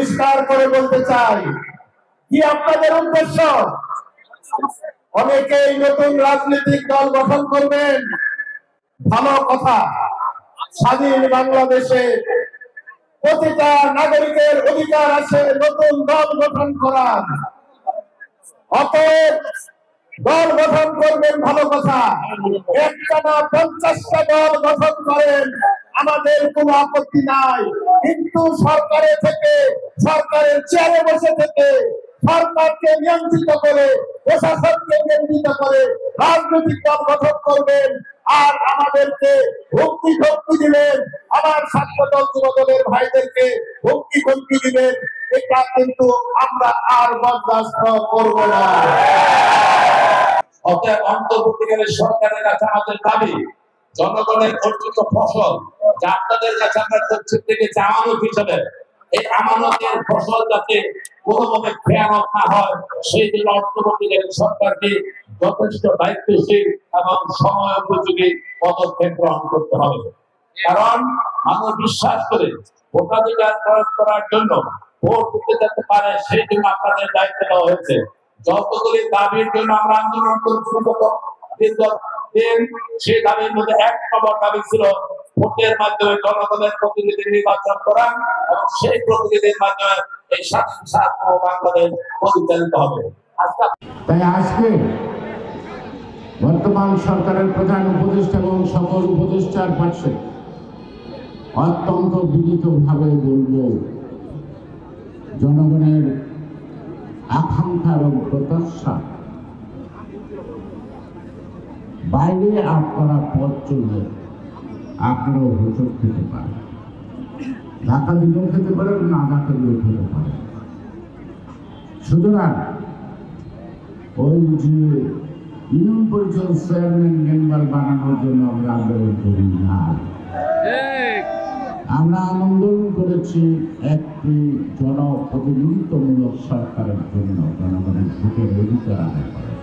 পরিষ্কার করে বলতে চাই, কি আপনাদের উদ্দেশ্য? অনেকেই নতুন রাজনৈতিক দল গঠন করবেন, ভালো কথা। স্বাধীন বাংলাদেশে প্রতিটা নাগরিকের অধিকার আছে নতুন দল গঠন করার। অতএব দল গঠন করবেন, ভালো কথা। একটা না 50টা দল গঠন করেন, আমাদের কোনো আপত্তি নাই। কিন্তু সরকারের চেয়ারে বসে থেকে সরকারকে নিয়ন্ত্রিত করে, প্রশাসনকে নিয়ন্ত্রিত করে রাজনৈতিক দল গঠন করবেন আর আমাদেরকে হুমকি দিবেন, আমার ছাত্র দল যুব দলের ভাইদেরকে হুমকি দিবেন। এটা কিন্তু আমরা আর বরদাস্ত করব না। অতএব অন্তর্বর্তীকালীন সরকারের কাছে আমাদের দাবি, জনগণের অর্জিত ফসল যা আপনাদের কাছে আমরা থেকে আমানত হিসেবে, এই আমানতের ফসল যাতে কোনোভাবে খেয়ানত না হয়, সেই জন্য অন্তর্বর্তীকালীন সরকারকে যথেষ্ট দায়িত্বশীল এবং সময় উপযোগী পদক্ষেপ গ্রহণ করতে হবে। কারণ মানুষ বিশ্বাস করে ভোটাধিকার প্রয়োগ করার জন্য ভোট দিতে যেতে পারে, সেই জন্য আপনাদের দায়িত্ব দেওয়া হয়েছে। যতগুলি দাবির জন্য আমরা আন্দোলন করেছি সেই দাবির মধ্যে এক নম্বর দাবি ছিল ভোটের মাধ্যমে জনগণের প্রতিনিধি নির্বাচন করা এবং সেই প্রতিনিধির মাধ্যমে এই স্বাধীন সার্বভৌম বাংলাদেশ পরিচালিত হবে। তাই আজকে বর্তমান সরকারের প্রধান উপদেষ্টা এবং সকল উপদেষ্টার পাশে অত্যন্ত বিনীতভাবে বলব, জনগণের আকাঙ্ক্ষা এবং প্রত্যাশা বাইরে আপনারা পথ চললে আপনারাও হোঁচট খেতে পারেন, ধাক্কা দিলেও খেতে পারেন, না ধাক্কা দিলেও খেতে পারেন। সুতরাং ওই যে ইউনিয়ন পরিষদ চেয়ারম্যান মেম্বার বানানোর জন্য আমরা আন্দোলন করি না। আমরা আন্দোলন করেছি একটি জনপ্রতিনিধিত্বমূলক সরকারের জন্য, জনগণের ভোটের অধিকার আদায় করার।